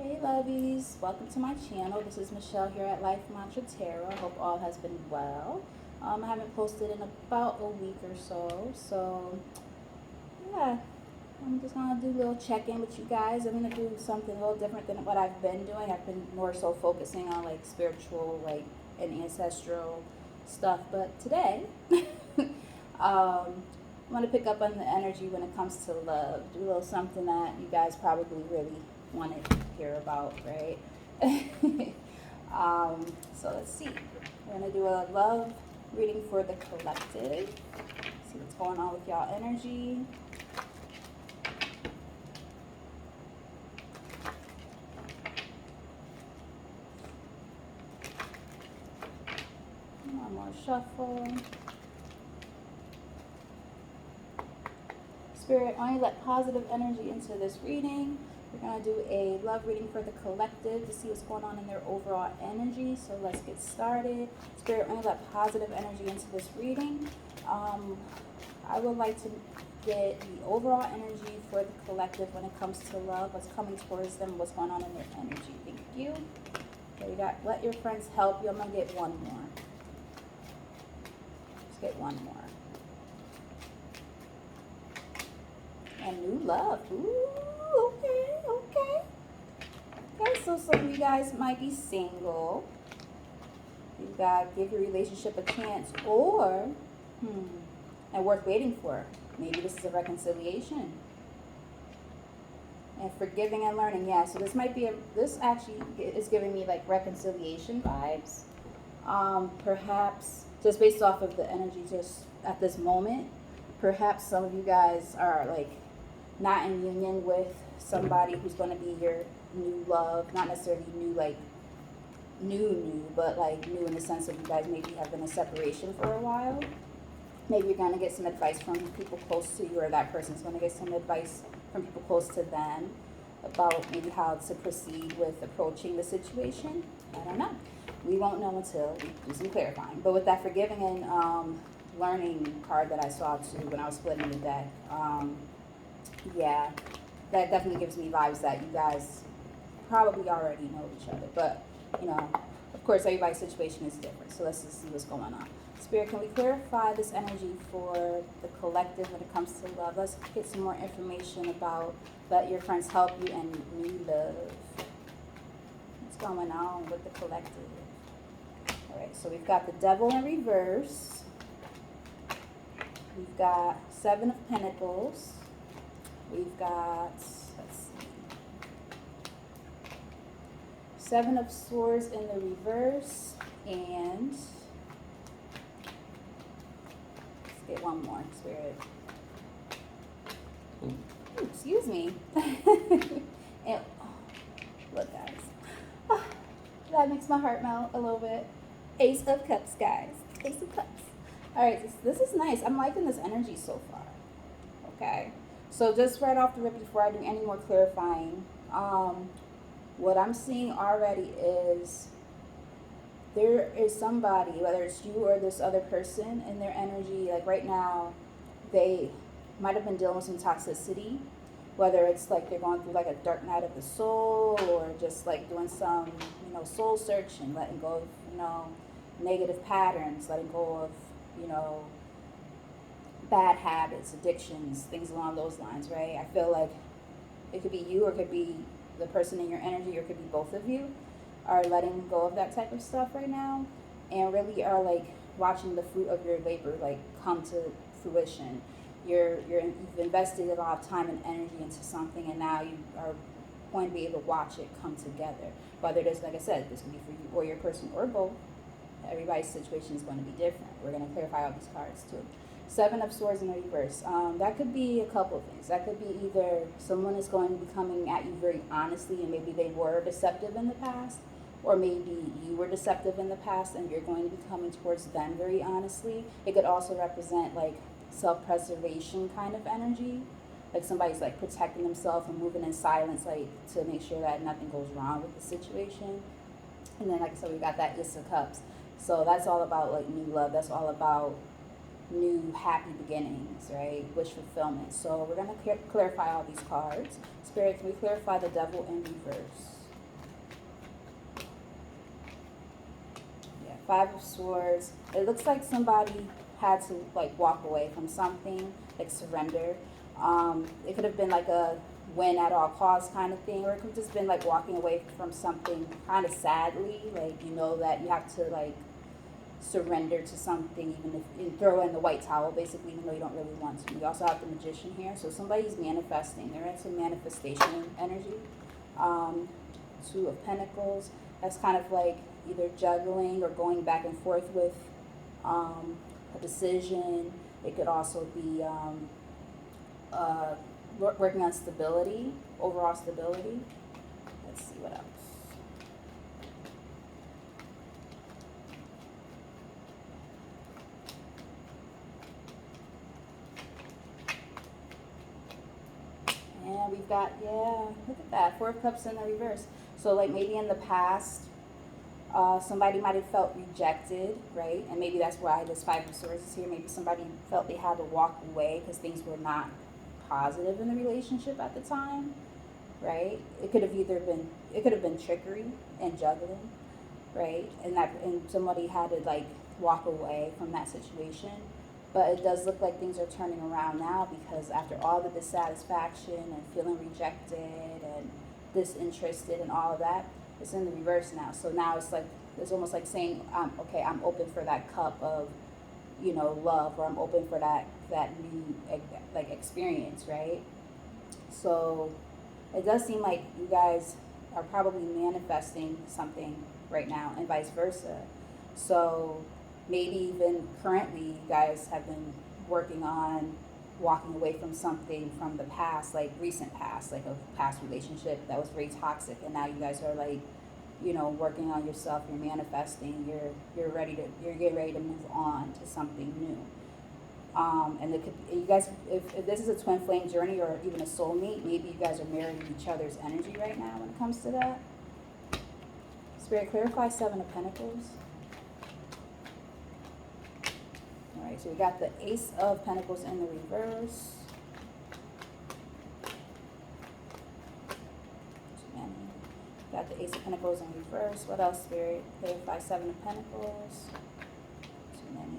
Hey lovies, welcome to my channel. This is Michelle here at Life Mantra Tarot. I hope all has been well. I haven't posted in about a week or so yeah, I'm just gonna do a little check-in with you guys. I'm gonna do something a little different than what I've been doing. I've been more so focusing on like spiritual, like and ancestral stuff, but today I want to pick up on the energy when it comes to love. Do a little something that you guys probably really want to hear about, right? So let's see. We're going to do a love reading for the collective. See what's going on with y'all energy. One more shuffle. Spirit, only let positive energy into this reading. We're going to do a love reading for the collective to see what's going on in their overall energy. So let's get started. Spirit, only let positive energy into this reading. I would like to get the overall energy for the collective when it comes to love, what's coming towards them, what's going on in their energy. Thank you. Okay, you got let your friends help you. I'm going to get one more. Let's get one more. And new love. Ooh, okay. Okay, so some of you guys might be single. You gotta give your relationship a chance, or and worth waiting for. Maybe this is a reconciliation. And forgiving and learning, yeah. So this might be this actually is giving me like reconciliation vibes. Perhaps just based off of the energy just at this moment, perhaps some of you guys are like not in union with somebody who's going to be your new love, not necessarily new like new, but like new in the sense of you guys maybe have been in separation for a while. Maybe you're going to get some advice from people close to you, or that person's going to get some advice from people close to them about maybe how to proceed with approaching the situation. I don't know. We won't know until we do some clarifying. But with that forgiving and learning card that I saw too when I was splitting the deck, yeah, that definitely gives me vibes that you guys probably already know each other. But, you know, of course, everybody's situation is different. So let's just see what's going on. Spirit, can we clarify this energy for the collective when it comes to love? Let's get some more information about let your friends help you and new love. What's going on with the collective? All right, so we've got the Devil in reverse. We've got Seven of Pentacles. We've got, let's see, Seven of Swords in the reverse, and let's get one more, Spirit. Ooh, excuse me. And, look, guys, that makes my heart melt a little bit. Ace of Cups, guys. Ace of Cups. All right, this is nice. I'm liking this energy so far. Okay. So just right off the rip, before I do any more clarifying, what I'm seeing already is there is somebody, whether it's you or this other person, in their energy, like right now, they might have been dealing with some toxicity, whether it's like they're going through like a dark night of the soul, or just like doing some, soul searching, letting go of, negative patterns, letting go of, bad habits, addictions, things along those lines, right? I feel like it could be you, or it could be the person in your energy, or it could be both of you are letting go of that type of stuff right now, and really are like watching the fruit of your labor like come to fruition. You've invested a lot of time and energy into something, and now you are going to be able to watch it come together. Whether it is, like I said, this could be for you or your person, or both. Everybody's situation is going to be different. We're going to clarify all these cards too. Seven of Swords in the reverse. That could be a couple of things. That could be either someone is going to be coming at you very honestly, and maybe they were deceptive in the past, or maybe you were deceptive in the past and you're going to be coming towards them very honestly. It could also represent like self-preservation kind of energy. Like somebody's like protecting themselves and moving in silence, like to make sure that nothing goes wrong with the situation. And then, like I said, we got that Ace of Cups. So that's all about like new love. That's all about new happy beginnings, right? Wish fulfillment. So we're going to clarify all these cards. Spirit, can we clarify the Devil in reverse? Five of Swords. It looks like somebody had to like walk away from something, like surrender. It could have been like a win at all costs kind of thing, or it could have just been like walking away from something kind of sadly, like you know that you have to like surrender to something, even if you throw in the white towel, basically, even though you don't really want to. We also have the Magician here, so somebody's manifesting. They're in some manifestation energy. Two of Pentacles. That's kind of like either juggling or going back and forth with a decision. It could also be working on stability, overall stability. Let's see what else. And we've got, yeah, look at that, Four of Cups in the reverse. So like maybe in the past, somebody might have felt rejected, right? And maybe that's why this Five of Swords is here. Maybe somebody felt they had to walk away because things were not positive in the relationship at the time, right? It could have been trickery and juggling, right? And somebody had to like walk away from that situation. But it does look like things are turning around now, because after all the dissatisfaction and feeling rejected and disinterested and all of that, it's in the reverse now. So now it's like, it's almost like saying, okay, I'm open for that cup of, you know, love, or I'm open for that new like experience, right? So it does seem like you guys are probably manifesting something right now, and vice versa. So maybe even currently you guys have been working on walking away from something from the past, like recent past, like a past relationship that was very toxic, and now you guys are like, you know, working on yourself, you're manifesting, you're getting ready to move on to something new. And it could, you guys, if this is a twin flame journey or even a soulmate, maybe you guys are mirroring each other's energy right now when it comes to that. Spirit, clarify Seven of Pentacles. All right, so we got the Ace of Pentacles in the reverse. Got the Ace of Pentacles in reverse. What else, Spirit? Clarify Seven of Pentacles. Too many.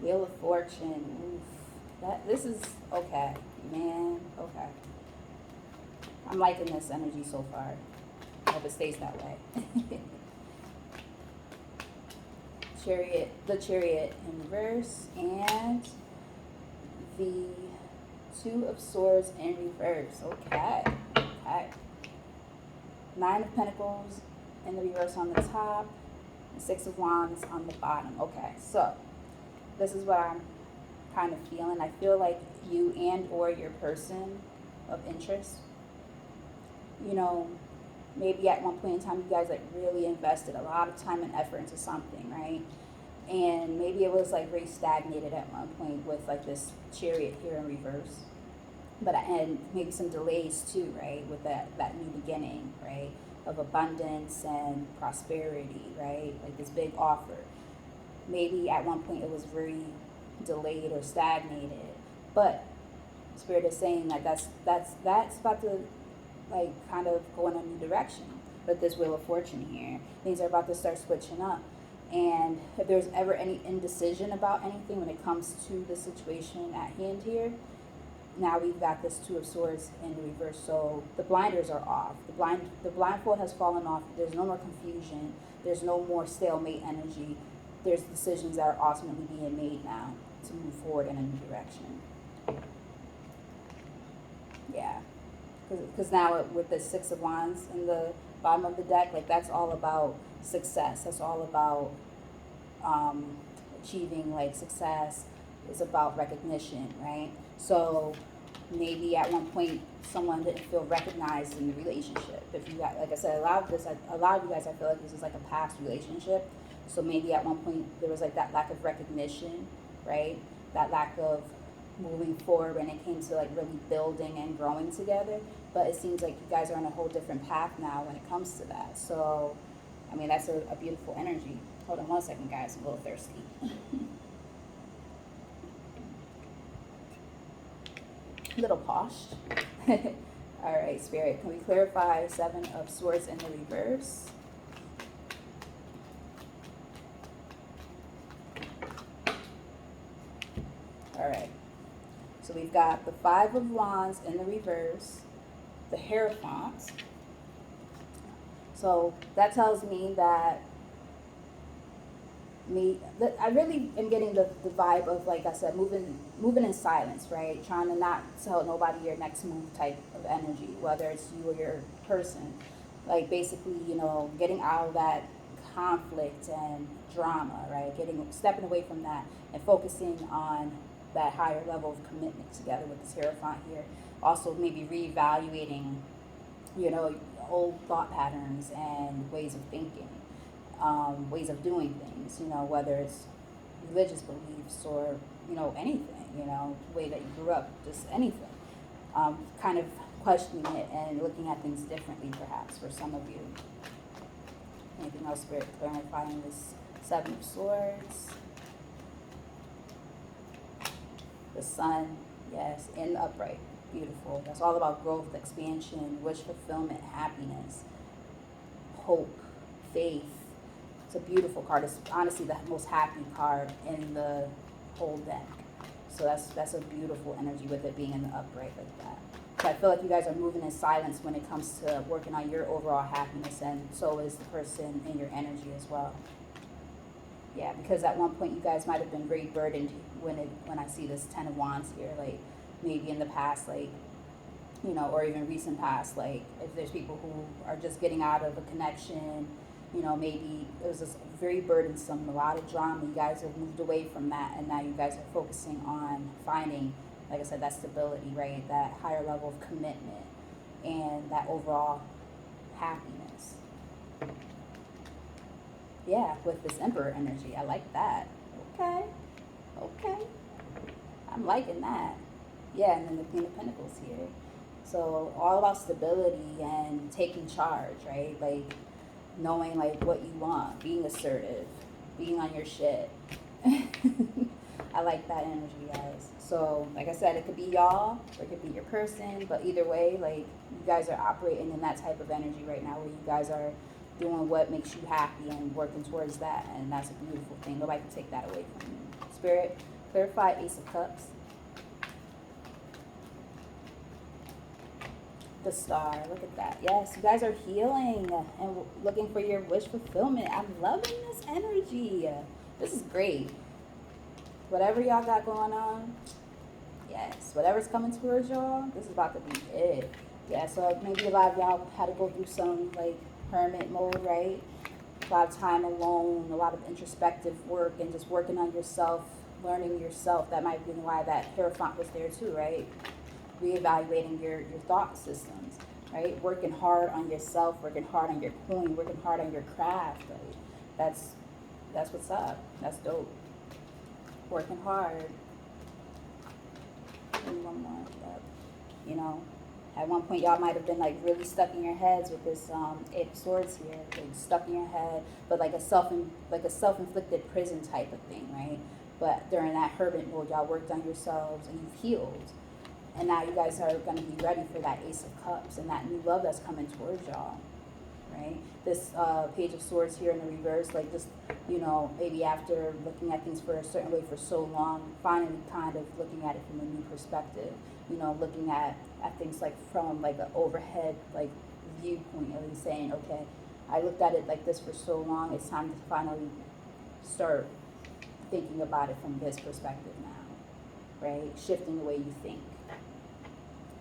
Wheel of Fortune. Oof. This is okay, man. Okay. I'm liking this energy so far. I hope it stays that way. Chariot, the Chariot in reverse, and the Two of Swords in reverse. Okay. Okay. Nine of Pentacles in the reverse on the top, and Six of Wands on the bottom. Okay, so this is what I'm kind of feeling. I feel like you and or your person of interest, you know, maybe at one point in time you guys like really invested a lot of time and effort into something, right? And maybe it was like very stagnated at one point with like this Chariot here in reverse. But and maybe some delays too, right? With that new beginning, right? Of abundance and prosperity, right? Like this big offer. Maybe at one point it was very delayed or stagnated, but Spirit is saying that that's about to like kind of go in a new direction. But this Wheel of Fortune here, things are about to start switching up. And if there's ever any indecision about anything when it comes to the situation at hand here, now we've got this Two of Swords in reverse. So the blinders are off. The blindfold has fallen off. There's no more confusion. There's no more stalemate energy. There's decisions that are ultimately being made now to move forward in a new direction. Yeah. Because now with the Six of Wands in the bottom of the deck, like that's all about success. That's all about achieving like success. It's about recognition, right? So maybe at one point someone didn't feel recognized in the relationship. If you got, like I said, a lot of you guys, I feel like this is like a past relationship. So maybe at one point there was like that lack of recognition, right? That lack of moving forward when it came to like really building and growing together. But it seems like you guys are on a whole different path now when it comes to that. So, I mean, that's a beautiful energy. Hold on one second, guys. I'm a little thirsty. Little posh. All right, Spirit, can we clarify Seven of Swords in the reverse? All right. So we've got the Five of Wands in the reverse, the Hierophant. So that tells me that I really am getting the vibe of, like I said, moving in silence, right? Trying to not tell nobody your next move type of energy, whether it's you or your person. Like basically, getting out of that conflict and drama, right? Stepping away from that and focusing on that higher level of commitment together with this Hierophant here. Also maybe reevaluating, old thought patterns and ways of thinking, ways of doing things, whether it's religious beliefs or, anything, way that you grew up, just anything. Kind of questioning it and looking at things differently, perhaps, for some of you. Anything else, Spirit, clarifying this Seven of Swords? The Sun, yes, in the upright. Beautiful. That's all about growth, expansion, wish fulfillment, happiness, hope, faith. It's a beautiful card. It's honestly the most happy card in the whole deck. So that's a beautiful energy with it being in the upright like that. So I feel like you guys are moving in silence when it comes to working on your overall happiness, and so is the person in your energy as well. Yeah, because at one point you guys might have been very burdened when I see this Ten of Wands here, like maybe in the past, like, or even recent past, like if there's people who are just getting out of a connection, maybe it was just very burdensome, a lot of drama. You guys have moved away from that, and now you guys are focusing on finding, like I said, that stability, right? That higher level of commitment and that overall happiness. Yeah, with this Emperor energy. I like that. Okay. I'm liking that. Yeah, and then the Queen of Pentacles here. So all about stability and taking charge, right? Like knowing like what you want, being assertive, being on your shit. I like that energy, guys. So like I said, it could be y'all or it could be your person, but either way, like you guys are operating in that type of energy right now where you guys are doing what makes you happy and working towards that, and that's a beautiful thing. Nobody can take that away from you. Spirit, clarify Ace of Cups. The Star, look at that. Yes, you guys are healing and looking for your wish fulfillment. I'm loving this energy. This is great. Whatever y'all got going on, yes, whatever's coming towards y'all, this is about to be it. Yeah, so maybe a lot of y'all had to go through some like hermit mode, right? A lot of time alone, a lot of introspective work and just working on yourself, learning yourself. That might be why that Hierophant was there too, right? Reevaluating your thought systems, right? Working hard on yourself, working hard on your coin, working hard on your craft. Like, that's what's up. That's dope. Working hard. And one more. Yep. At one point y'all might have been like really stuck in your heads with this Eight of Swords here, like stuck in your head, but like a self-inflicted prison type of thing, right? But during that hermit mode, y'all worked on yourselves and you've healed. And now you guys are going to be ready for that Ace of Cups and that new love that's coming towards y'all, right? This Page of Swords here in the reverse, like just, maybe after looking at things for a certain way for so long, finally kind of looking at it from a new perspective, looking at things like from like an overhead like viewpoint, and saying, okay, I looked at it like this for so long, it's time to finally start thinking about it from this perspective now, right? Shifting the way you think.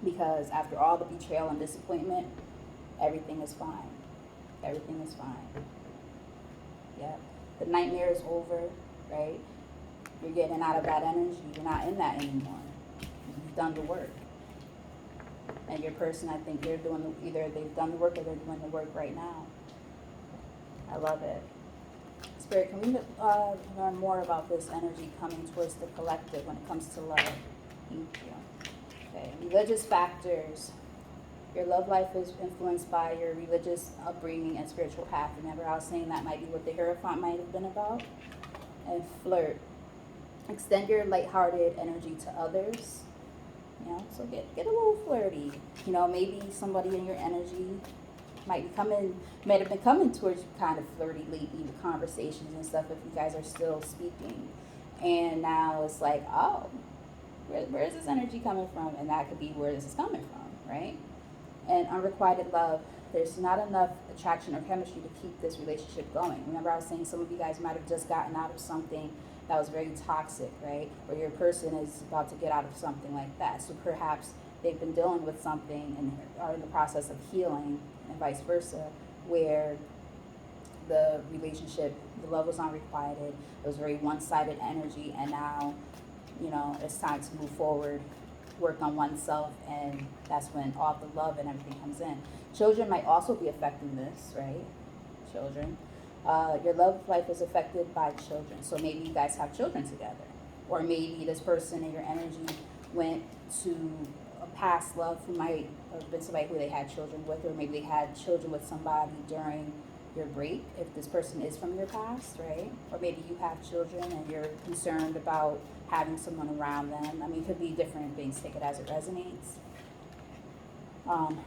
Because after all the betrayal and disappointment, everything is fine. Everything is fine. Yeah. The nightmare is over, right? You're getting out of that energy. You're not in that anymore. You've done the work. And your person, I think they're doing either they've done the work or they're doing the work right now. I love it. Spirit, can we learn more about this energy coming towards the collective when it comes to love? Thank you. Okay, religious factors. Your love life is influenced by your religious upbringing and spiritual path. Remember, I was saying that might be what the Hierophant might have been about. And flirt. Extend your lighthearted energy to others. So get a little flirty. Maybe somebody in your energy might have been coming towards you kind of flirty lately with conversations and stuff if you guys are still speaking. And now it's like, oh, where is this energy coming from? And that could be where this is coming from, right? And unrequited love, there's not enough attraction or chemistry to keep this relationship going. Remember, I was saying some of you guys might have just gotten out of something that was very toxic, right? Or your person is about to get out of something like that. So perhaps they've been dealing with something and are in the process of healing, and vice versa, where the relationship, the love was unrequited, it was very one-sided energy, and now, it's time to move forward, work on oneself, and that's when all the love and everything comes in. Children might also be affecting this, right? Children. Your love life is affected by children. So maybe you guys have children together. Or maybe this person in your energy went to a past love who might have been somebody who they had children with, or maybe they had children with somebody during your break, if this person is from your past, right? Or maybe you have children and you're concerned about having someone around them. I mean, it could be different things. Take it as it resonates.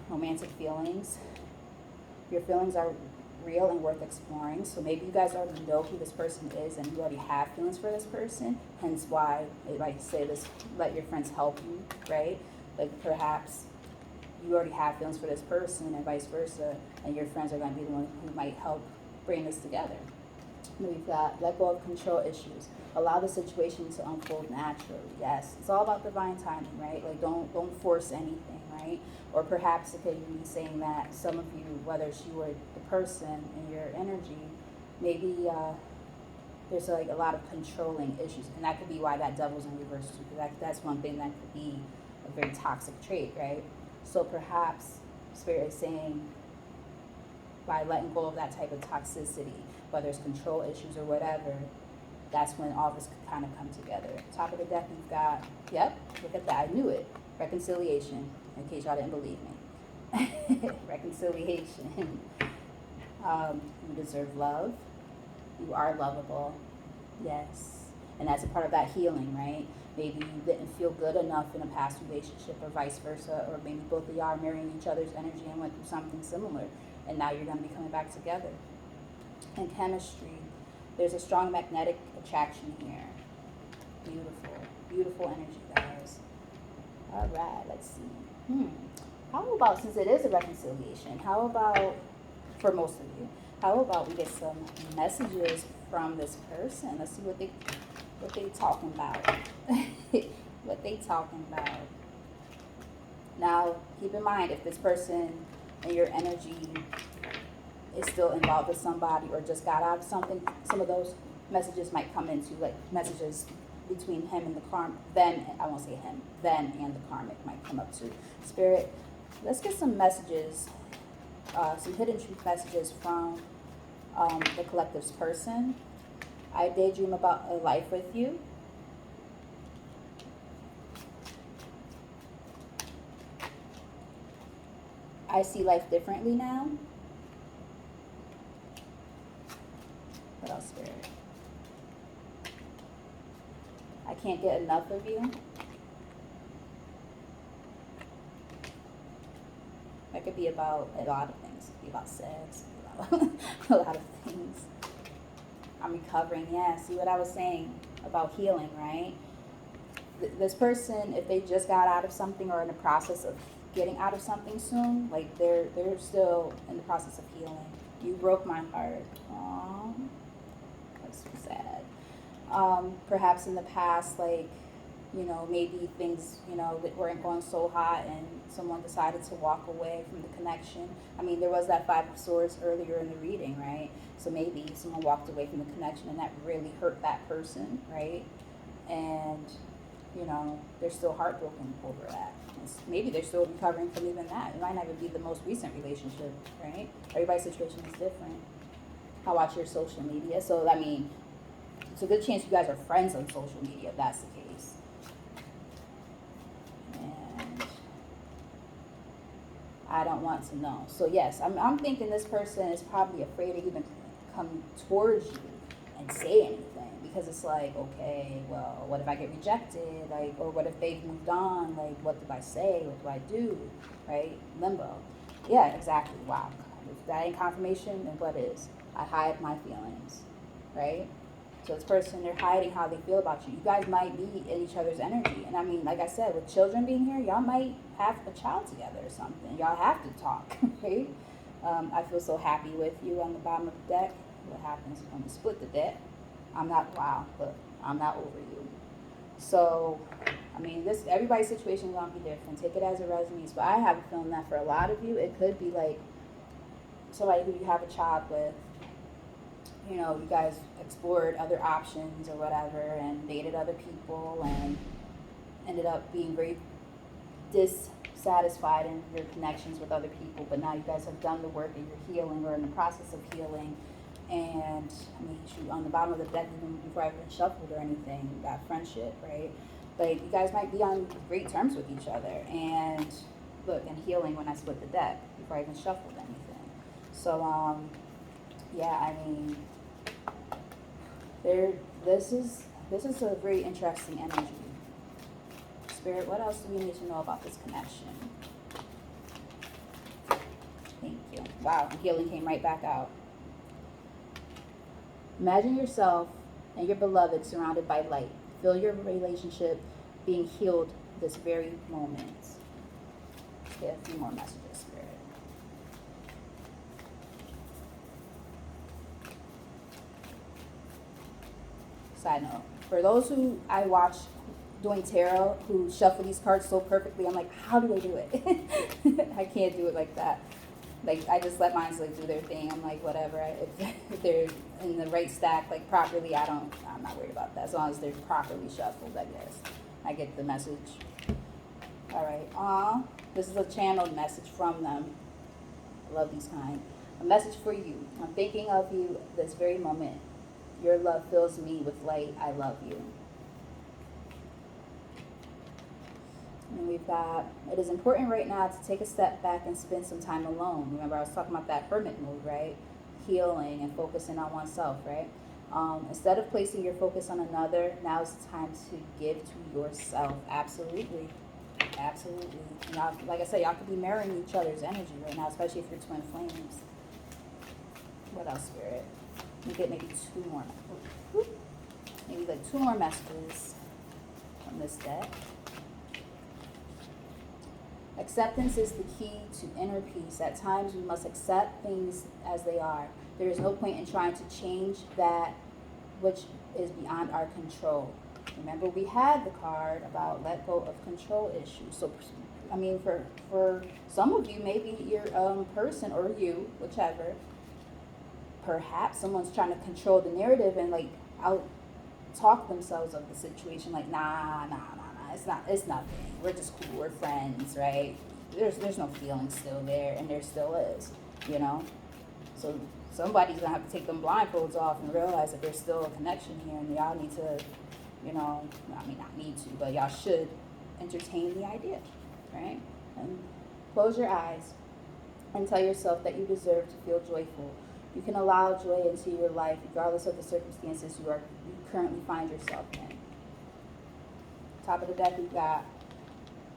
Romantic feelings. Your feelings are real and worth exploring. So maybe you guys already know who this person is and you already have feelings for this person. Hence why they like to say this, let your friends help you, right? Like perhaps you already have feelings for this person and vice versa, and your friends are going to be the one who might help bring this together. We've got let go of control issues. Allow the situation to unfold naturally. Yes, it's all about divine timing, right? Like don't force anything, right? Or perhaps it could be saying that some of you, whether it's you or the person in your energy, maybe there's like a lot of controlling issues, and that could be why that devil's in reverse too. Because that's one thing that could be a very toxic trait, right? So perhaps Spirit is saying by letting go of that type of toxicity, whether it's control issues or whatever, that's when all this could kind of come together. Top of the deck, you've got, yep, look at that, I knew it. Reconciliation, in case y'all didn't believe me. Reconciliation. You deserve love. You are lovable. Yes. And that's a part of that healing, right? Maybe you didn't feel good enough in a past relationship or vice versa, or maybe both of y'all are mirroring each other's energy and went through something similar, and now you're going to be coming back together. And chemistry, there's a strong magnetic attraction here. Beautiful, beautiful energy, guys. All right, let's see. How about, since it is a reconciliation, how about, for most of you, how about we get some messages from this person? Let's see what they talking about. What they talking about. Now, keep in mind, if this person and your energy is still involved with somebody or just got out of something, some of those messages might come into, like messages between him and the karmic, then, I won't say him, then and the karmic might come up to. Spirit, let's get some messages, some hidden truth messages from the collective's person. I daydream about a life with you. I see life differently now. What else, Spirit? I can't get enough of you. That could be about a lot of things. It could be about sex, it could be about a lot of things. I'm recovering, yeah. See what I was saying about healing, right? This person, if they just got out of something or in the process of getting out of something soon, like they're still in the process of healing. You broke my heart. Aww, that's so sad. Perhaps in the past, like, maybe things, that weren't going so hot and someone decided to walk away from the connection. I mean, there was that Five of Swords earlier in the reading, right? So maybe someone walked away from the connection and that really hurt that person, right? And, they're still heartbroken over that. Maybe they're still recovering from even that. It might not even be the most recent relationship, right? Everybody's situation is different. How about your social media? So, I mean, it's a good chance you guys are friends on social media if that's the case. And I don't want to know. So yes, I'm thinking this person is probably afraid to even come towards you and say anything because it's like, okay, well, what if I get rejected? Like, or what if they've moved on? Like, what do I say? What do I do? Right? Limbo. Yeah, exactly. Wow. If that ain't confirmation, then what is? I hide my feelings. Right? So this person, they're hiding how they feel about you. You guys might be in each other's energy. And I mean, like I said, with children being here, y'all might have a child together or something. Y'all have to talk, right? I feel so happy with you on the bottom of the deck. What happens when we split the deck? I'm not, wow, but I'm not over you. So, I mean, this, everybody's situation is going to be different. Take it as it resonates. But I have a feeling that for a lot of you, it could be like somebody who you have a child with. You know, you guys explored other options or whatever and dated other people and ended up being very dissatisfied in your connections with other people, but now you guys have done the work and you're healing or in the process of healing. And I mean, shoot, on the bottom of the deck, even before I even shuffled or anything, you got friendship, right? Like, you guys might be on great terms with each other. And look, and healing when I split the deck before I even shuffled anything. So, yeah, I mean, this is a very interesting energy. Spirit, what else do we need to know about this connection? Thank you. Wow, and healing came right back out. Imagine yourself and your beloved surrounded by light. Feel your relationship being healed this very moment. Get a few more messages, Spirit. Side note, for those who I watch doing tarot who shuffle these cards so perfectly, I'm like, how do they do it? I can't do it like that. Like, I just let mine like do their thing. I'm like, whatever. If they're in the right stack, like properly, I'm not worried about that. As long as they're properly shuffled, I guess. I get the message. All right. This is a channeled message from them. I love these kind. A message for you. I'm thinking of you this very moment. Your love fills me with light. I love you. And we've got, it is important right now to take a step back and spend some time alone. Remember, I was talking about that hermit mode, right? Healing and focusing on oneself, right? Instead of placing your focus on another, now is the time to give to yourself. Absolutely. Absolutely. Y'all, like I said, y'all could be mirroring each other's energy right now, especially if you're twin flames. What else, Spirit? Let me get maybe two more. Maybe like two more messages from this deck. Acceptance is the key to inner peace. At times we must accept things as they are. There is no point in trying to change that which is beyond our control. Remember, we had the card about let go of control issues. So, I mean, for some of you, maybe your person or you, whichever, perhaps someone's trying to control the narrative and like out talk themselves of the situation. Like, nah, it's nothing. We're just cool. We're friends, right? There's no feeling still there, and there still is, you know. So somebody's gonna have to take them blindfolds off and realize that there's still a connection here, and y'all need to, you know, I mean, not need to, but y'all should entertain the idea, right? And close your eyes and tell yourself that you deserve to feel joyful. You can allow joy into your life regardless of the circumstances you currently find yourself in. Top of the deck, we've got,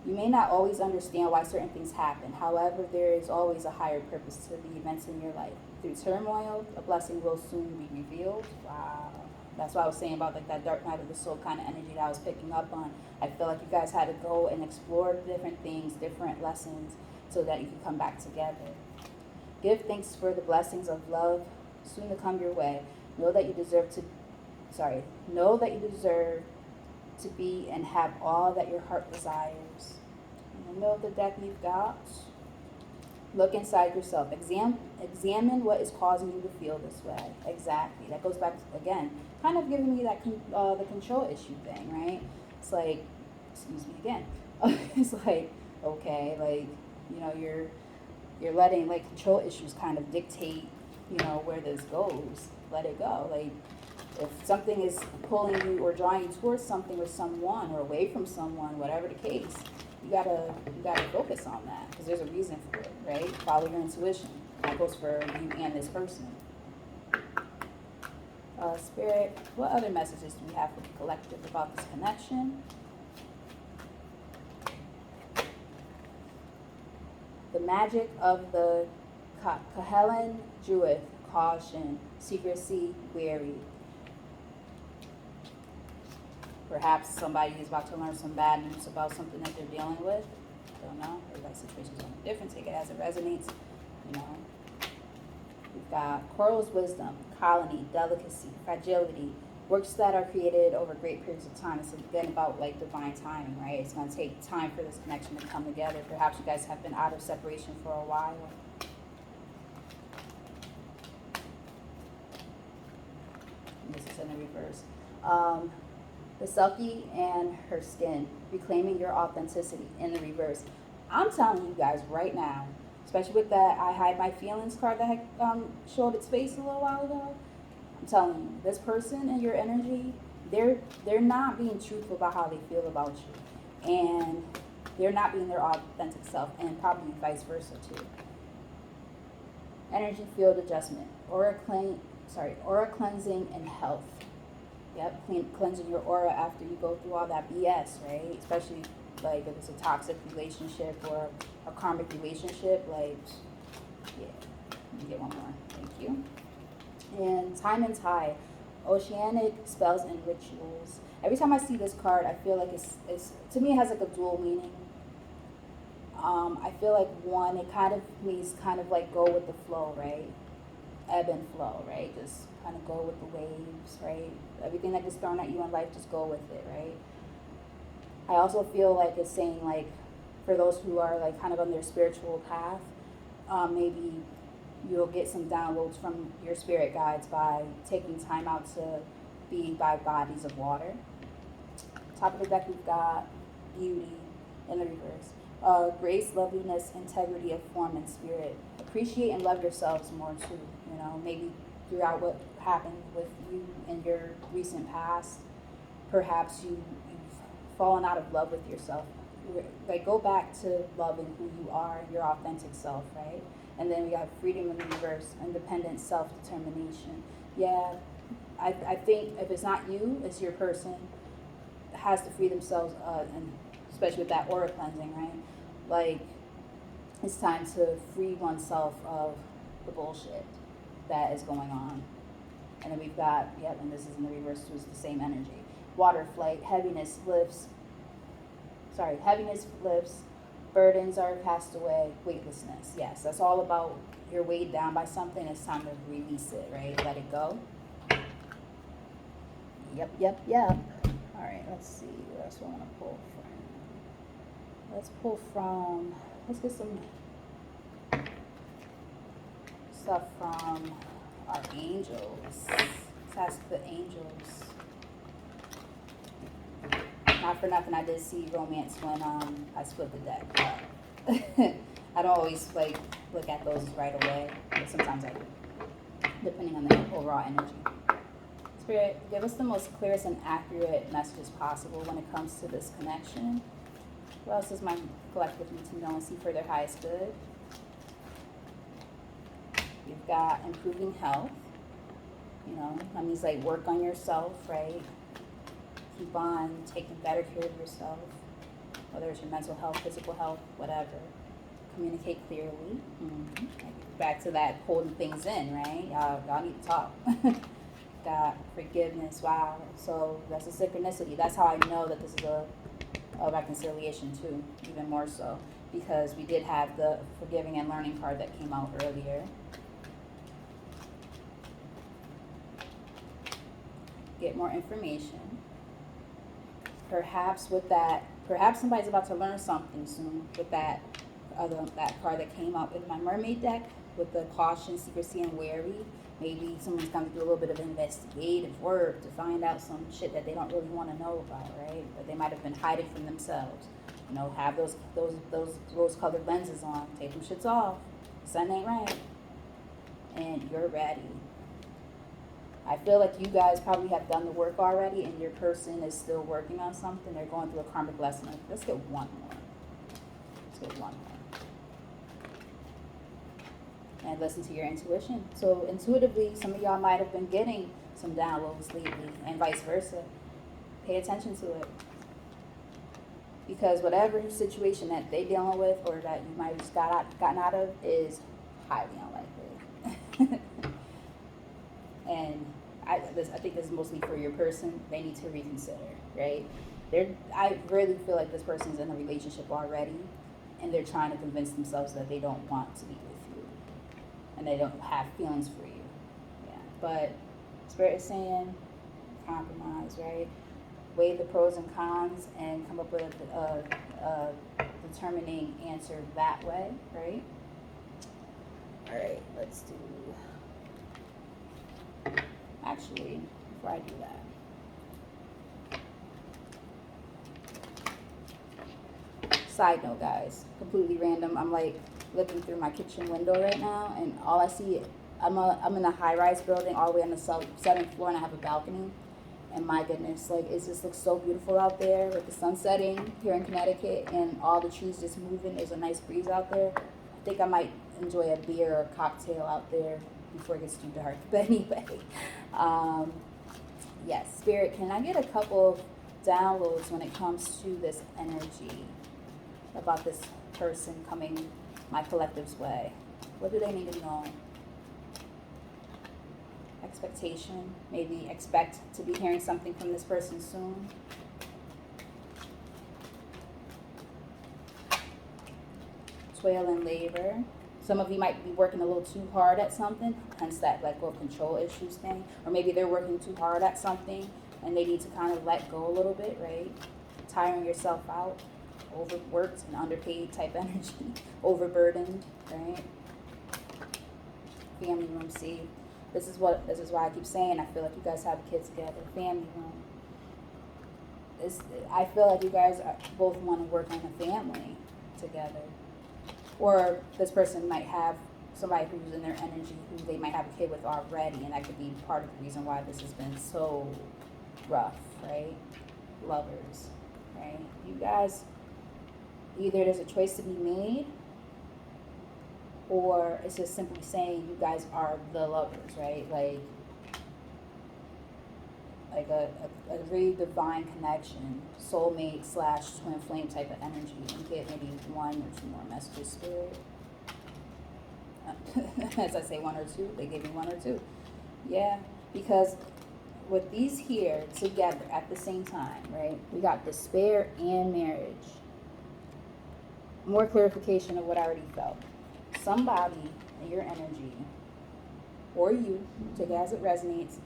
you may not always understand why certain things happen. However, there is always a higher purpose to the events in your life. Through turmoil, a blessing will soon be revealed. Wow. That's what I was saying about like that dark night of the soul kind of energy that I was picking up on. I feel like you guys had to go and explore different things, different lessons, so that you can come back together. Give thanks for the blessings of love soon to come your way. Know that you deserve to be and have all that your heart desires. In the middle of the deck, you've got, look inside yourself. Examine what is causing you to feel this way. Exactly. That goes back to, again, kind of giving me that the control issue thing, right? It's like, excuse me again. It's like, okay, like, you know, you're letting like control issues kind of dictate, you know, where this goes. Let it go. Like, if something is pulling you or drawing you towards something or someone or away from someone, whatever the case, you gotta focus on that because there's a reason for it, right? Follow your intuition. That goes for you and this person. Spirit, what other messages do we have for the collective about this connection? The magic of the Kahelen Druid, caution, secrecy, wary. Perhaps somebody is about to learn some bad news about something that they're dealing with. Don't know. Everybody's situation is different. Take it as it resonates. You know. We've got Coral's wisdom, colony, delicacy, fragility, works that are created over great periods of time. It's again about like divine timing, right? It's going to take time for this connection to come together. Perhaps you guys have been out of separation for a while. And this is in the reverse. The Selkie and her skin, reclaiming your authenticity in the reverse. I'm telling you guys right now, especially with that I hide my feelings card that showed its face a little while ago. I'm telling you, this person and your energy, they're not being truthful about how they feel about you, and they're not being their authentic self, and probably vice versa too. Energy field adjustment, aura cleansing and health. Yep, cleansing your aura after you go through all that BS, right? Especially like if it's a toxic relationship or a karmic relationship, like, yeah. Let me get one more. Thank you. And time and tide, oceanic spells and rituals. Every time I see this card, I feel like it's to me it has like a dual meaning. I feel like one, it kind of means kind of like go with the flow, right? Ebb and flow, right? Just kind of go with the waves, right? Everything that gets thrown at you in life, just go with it, right? I also feel like it's saying like for those who are like kind of on their spiritual path, maybe you'll get some downloads from your spirit guides by taking time out to be by bodies of water. Top of the deck, we've got beauty in the reverse. Grace, loveliness, integrity of form and spirit. Appreciate and love yourselves more too. You know, maybe throughout what happened with you in your recent past, perhaps you've fallen out of love with yourself. Like go back to loving who you are, your authentic self, right? And then we have freedom in the reverse, independent self-determination. Yeah, I think if it's not you, it's your person has to free themselves, and especially with that aura cleansing, right? Like, it's time to free oneself of the bullshit that is going on. And then we've got, yep, and this is in the reverse, so it's the same energy. Water flight, heaviness lifts, burdens are cast away, weightlessness. Yes, that's all about you're weighed down by something, it's time to release it, right? Let it go. Yep. All right, let's see, what else do I want to pull from? Let's get some stuff from our angels. Let's ask the angels. Not for nothing, I did see romance when I split the deck. But I don't always like look at those right away, but sometimes I do, depending on the overall energy. Spirit, give us the most clearest and accurate messages possible when it comes to this connection. What else does my collective need to know and see for their highest good? You've got improving health. You know, that means like work on yourself, right? Keep on taking better care of yourself, whether it's your mental health, physical health, whatever. Communicate clearly. Back to that holding things in, right? Y'all need to talk. Got forgiveness. Wow. So that's a synchronicity. That's how I know that this is a reconciliation too, even more so, because we did have the forgiving and learning card that came out earlier. Get more information. Perhaps somebody's about to learn something soon with that card that came out in my mermaid deck with the caution, secrecy, and wary. Maybe someone's going to do a little bit of investigative work to find out some shit that they don't really want to know about, right? But they might have been hiding from themselves. You know, have those rose-colored lenses on. Take them shits off. Sun ain't right. And you're ready. I feel like you guys probably have done the work already and your person is still working on something. They're going through a karmic lesson. Let's get one more. And listen to your intuition. So intuitively, some of y'all might have been getting some downloads lately, and vice versa. Pay attention to it. Because whatever situation that they're dealing with or that you might have just gotten out of is highly unlikely. And I think this is mostly for your person. They need to reconsider, right? I really feel like this person's in a relationship already, and they're trying to convince themselves that they don't want to be with you, and they don't have feelings for you. Yeah, but Spirit is saying compromise, right? Weigh the pros and cons and come up with a determining answer that way, right? All right, let's do. Actually, before I do that, side note, guys, completely random. I'm like looking through my kitchen window right now, and all I see, I'm in a high-rise building all the way on the seventh floor, and I have a balcony. And my goodness, like it just looks so beautiful out there with the sun setting here in Connecticut, and all the trees just moving. There's a nice breeze out there. I think I might enjoy a beer or a cocktail out there before it gets too dark. But anyway, yes, Spirit, can I get a couple of downloads when it comes to this energy about this person coming my collective's way? What do they need to know? Expectation, maybe expect to be hearing something from this person soon. Toil and labor. Some of you might be working a little too hard at something, hence that let go of control issues thing. Or maybe they're working too hard at something and they need to kind of let go a little bit, right? Tiring yourself out, overworked and underpaid type energy, overburdened, right? Family room, see. This is why I keep saying I feel like you guys have a kid together, family room. I feel like you guys both want to work on a family together. Or this person might have somebody who's in their energy who they might have a kid with already, and that could be part of the reason why this has been so rough, right? Lovers, right? You guys, either there's a choice to be made, or it's just simply saying you guys are the lovers, right? Like a really divine connection, soulmate / twin flame type of energy. You get maybe 1 or 2 more messages, Spirit. As I say 1 or 2, they give me 1 or 2. Yeah, because with these here together at the same time, right? We got despair and marriage. More clarification of what I already felt. Somebody in your energy, or you, take it as it resonates,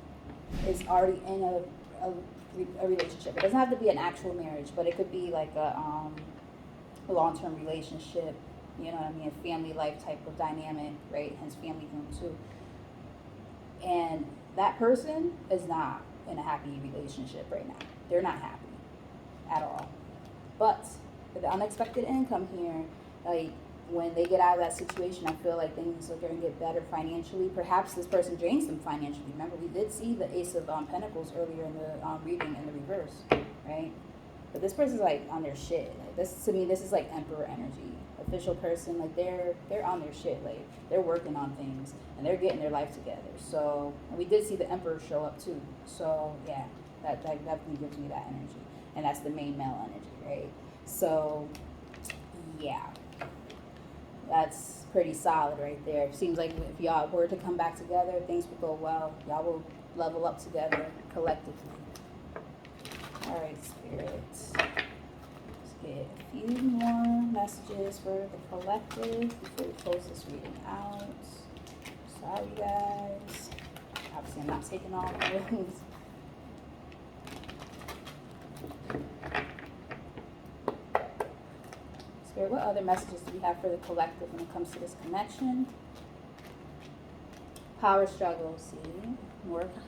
is already in a relationship. It doesn't have to be an actual marriage, but it could be like a long-term relationship, you know what I mean, a family life type of dynamic, right? Hence family room too. And that person is not in a happy relationship right now. They're not happy at all. But with the unexpected income here, like when they get out of that situation, I feel like things are going to get better financially. Perhaps this person drains them financially. Remember, we did see the Ace of Pentacles earlier in the reading in the reverse, right? But this person's like on their shit. Like this, to me, this is like Emperor energy. Official person, like they're on their shit. Like they're working on things and they're getting their life together. So, and we did see the Emperor show up too. So yeah, that definitely gives me that energy, and that's the main male energy, right? So yeah. That's pretty solid right there. Seems like if y'all were to come back together, things would go well. Y'all will level up together collectively. All right, Spirit. Let's get a few more messages for the collective before we close this reading out. Sorry, guys. Obviously, I'm not taking all of those. Spirit, what other messages do we have for the collective when it comes to this connection? Power struggle, see?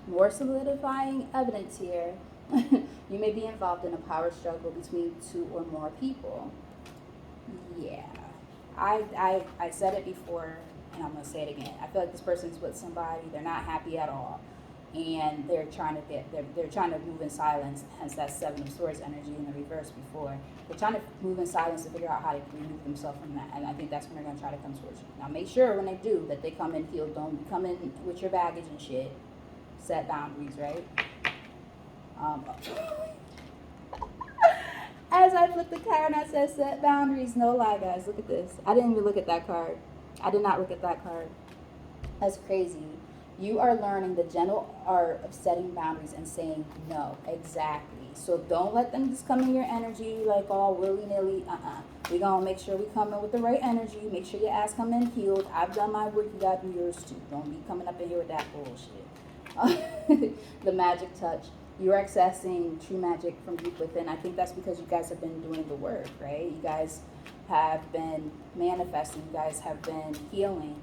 More solidifying evidence here. You may be involved in a power struggle between 2 or more people. Yeah. I said it before, and I'm going to say it again. I feel like this person's with somebody. They're not happy at all. And they're trying to move in silence, hence that 7 of Swords energy in the reverse before. They're trying to move in silence to figure out how to remove themselves from that. And I think that's when they're going to try to come towards you. Now, make sure when they do that they come in healed. Don't come in with your baggage and shit. set boundaries, right? Um, as I flipped the card and I said set boundaries, no lie, guys, look at this. I didn't even look at that card. I did not look at that card. That's crazy. You are learning the gentle art of setting boundaries and saying no. Exactly. So don't let them just come in your energy like all willy-nilly. We're going to make sure we come in with the right energy. Make sure your ass come in healed. I've done my work. You got to do yours too. Don't be coming up in here with that bullshit. The magic touch. You're accessing true magic from deep within. I think that's because you guys have been doing the work, right? You guys have been manifesting. You guys have been healing,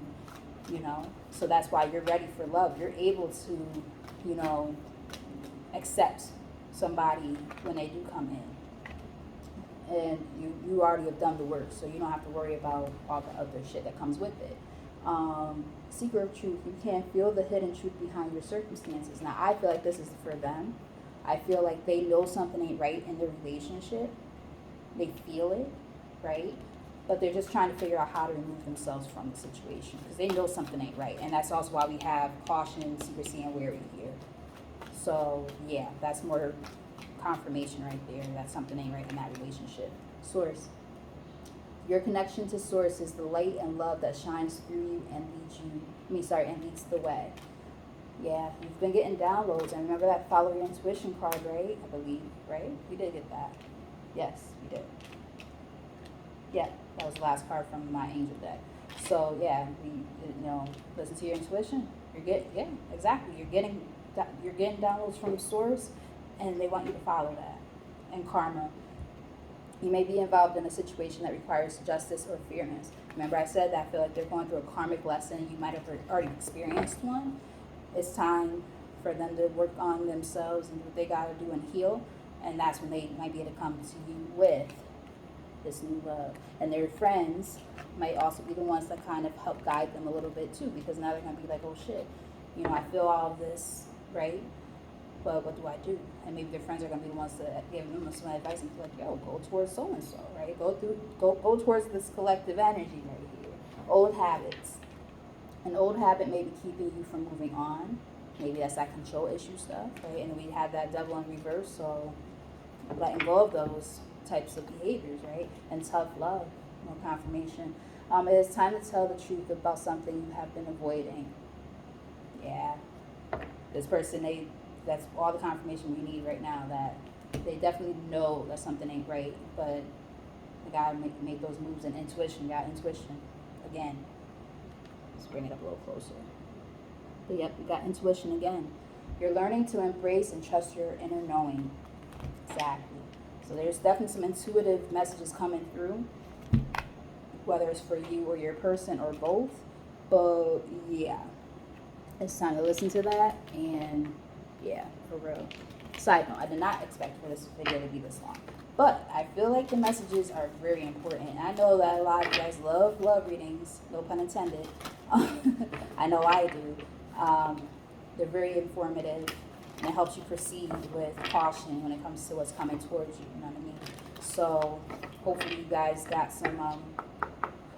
you know. So that's why you're ready for love. You're able to, you know, accept somebody when they do come in. And you already have done the work, so you don't have to worry about all the other shit that comes with it. Seeker of truth, you can't feel the hidden truth behind your circumstances. Now, I feel like this is for them. I feel like they know something ain't right in their relationship. They feel it, right? But they're just trying to figure out how to remove themselves from the situation because they know something ain't right. And that's also why we have caution, secrecy, and wary here. So, yeah, that's more confirmation right there that something ain't right in that relationship. Source. Your connection to source is the light and love that shines through you and leads the way. Yeah, you've been getting downloads. And remember that follow your intuition card, right? I believe, right? You did get that. Yes, you did. Yeah, that was the last card from my angel deck. So yeah, listen to your intuition. Exactly. You're getting downloads from the source, and they want you to follow that. And karma. You may be involved in a situation that requires justice or fairness. Remember I said that I feel like they're going through a karmic lesson. You might have already experienced one. It's time for them to work on themselves and do what they got to do and heal. And that's when they might be able to come to you with this new love. And their friends might also be the ones that kind of help guide them a little bit too, because now they're going to be like, oh shit, I feel all of this, right? But what do I do? And maybe their friends are going to be the ones that give them some advice and be like, yo, go towards so-and-so, right? Go towards this collective energy right here. Old habits. An old habit may be keeping you from moving on. Maybe that's that control issue stuff, right? And we have that devil in reverse, so letting go of those types of behaviors, right? And tough love, no confirmation. It is time to tell the truth about something you have been avoiding. Yeah. This person, that's all the confirmation we need right now, that they definitely know that something ain't right, but they gotta make those moves. And intuition, again. Let's bring it up a little closer. But yep, we got intuition again. You're learning to embrace and trust your inner knowing. Exactly. So there's definitely some intuitive messages coming through, whether it's for you or your person or both. But yeah, it's time to listen to that. And yeah, for real. Side note, I did not expect for this video to be this long, but I feel like the messages are very important. And I know that a lot of you guys love readings, no pun intended. I know I do. They're very informative, and it helps you proceed with caution when it comes to what's coming towards you, you know what I mean? So hopefully you guys got some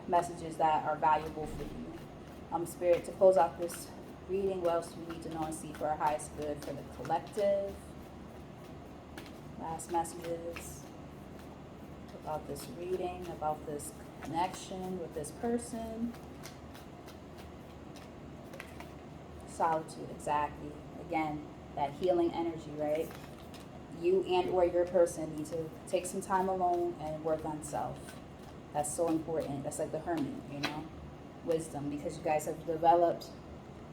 messages that are valuable for you. Spirit, to close out this reading, what else do we need to know and see for our highest good for the collective? Last messages about this reading, about this connection with this person. Solitude, exactly. Again, that healing energy, right? You and or your person need to take some time alone and work on self. That's so important. That's like the hermit, wisdom, because you guys have developed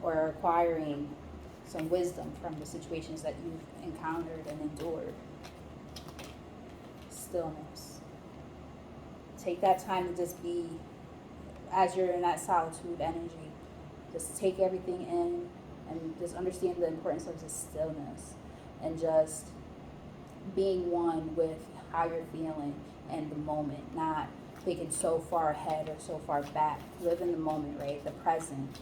or are acquiring some wisdom from the situations that you've encountered and endured. Stillness. Take that time to just be, as you're in that solitude energy, just take everything in and just understand the importance of just stillness and just being one with how you're feeling and the moment, not thinking so far ahead or so far back. Live in the moment, right? The present.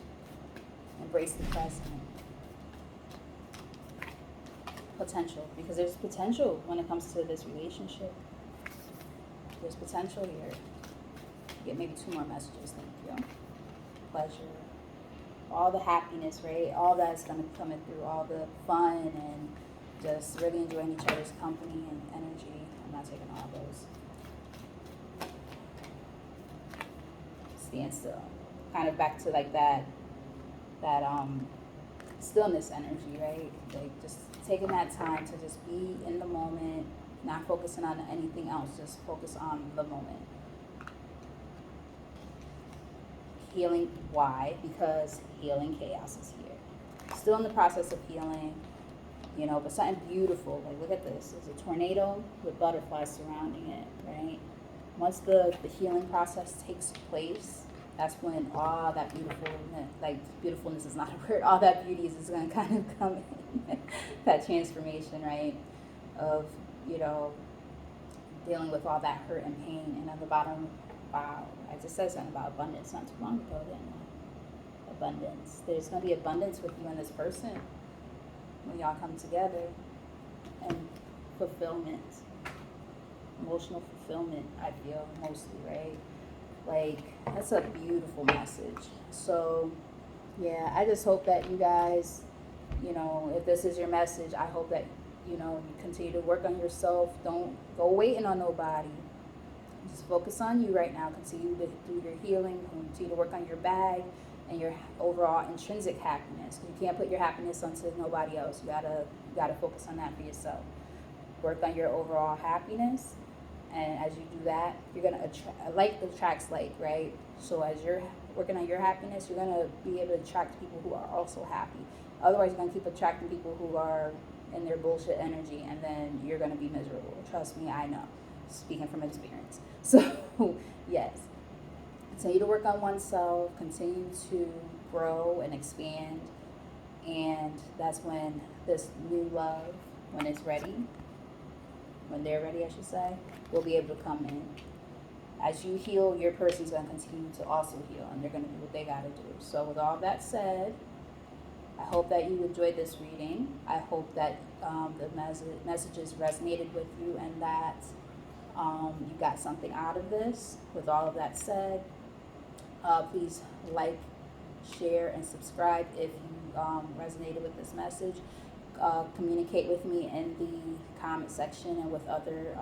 Embrace the present. Potential, because there's potential when it comes to this relationship. There's potential here. Get maybe 2 more messages. Thank you. Pleasure. all the happiness, right? All that's gonna be coming through, all the fun and just really enjoying each other's company and energy. I'm not taking all those. Stand still. Kind of back to like that stillness energy, right? Like just taking that time to just be in the moment, not focusing on anything else, just focus on the moment. Healing, why? Because healing chaos is here. Still in the process of healing, you know, but something beautiful. Like, look at this. There's a tornado with butterflies surrounding it, right? Once the healing process takes place, that's when all that beautifulness, like beautifulness is not a word, all that beauty is going to kind of come in. That transformation, right? Of, you know, dealing with all that hurt and pain. And at the bottom, wow, I just said something about abundance not too long ago, didn't I? Abundance. There's going to be abundance with you and this person when y'all come together. And fulfillment. Emotional fulfillment, I feel, mostly, right? Like, that's a beautiful message. So, yeah, I just hope that you guys, you know, if this is your message, I hope that, you know, you continue to work on yourself. Don't go waiting on nobody. Just focus on you right now. Continue to do your healing. Continue to work on your bag and your overall intrinsic happiness. You can't put your happiness onto nobody else. You gotta focus on that for yourself. Work on your overall happiness. And as you do that, you're going to attract, like the attracts like, right? So as you're working on your happiness, you're going to be able to attract people who are also happy. Otherwise, you're going to keep attracting people who are in their bullshit energy, and then you're going to be miserable. Trust me, I know. Speaking from experience. So, yes. Continue to work on oneself. Continue to grow and expand. And that's when this new love, when it's ready, when they're ready, I should say, will be able to come in. As you heal, your person's going to continue to also heal, and they're going to do what they got to do. So with all that said, I hope that you enjoyed this reading. I hope that the messages resonated with you and that you got something out of this. With all of that said, please like, share, and subscribe if you resonated with this message. Communicate with me in the comment section and with other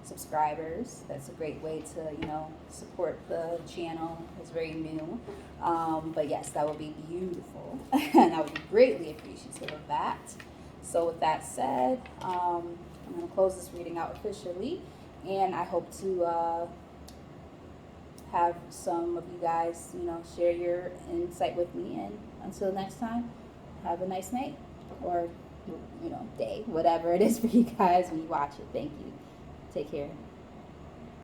subscribers. That's a great way to, you know, support the channel. It's very new. But yes, that would be beautiful. And I would be greatly appreciative of that. So with that said, I'm going to close this reading out officially. And I hope to have some of you guys, you know, share your insight with me. And until next time, have a nice night. Or, you know, day, whatever it is for you guys when you watch it. Thank you. Take care.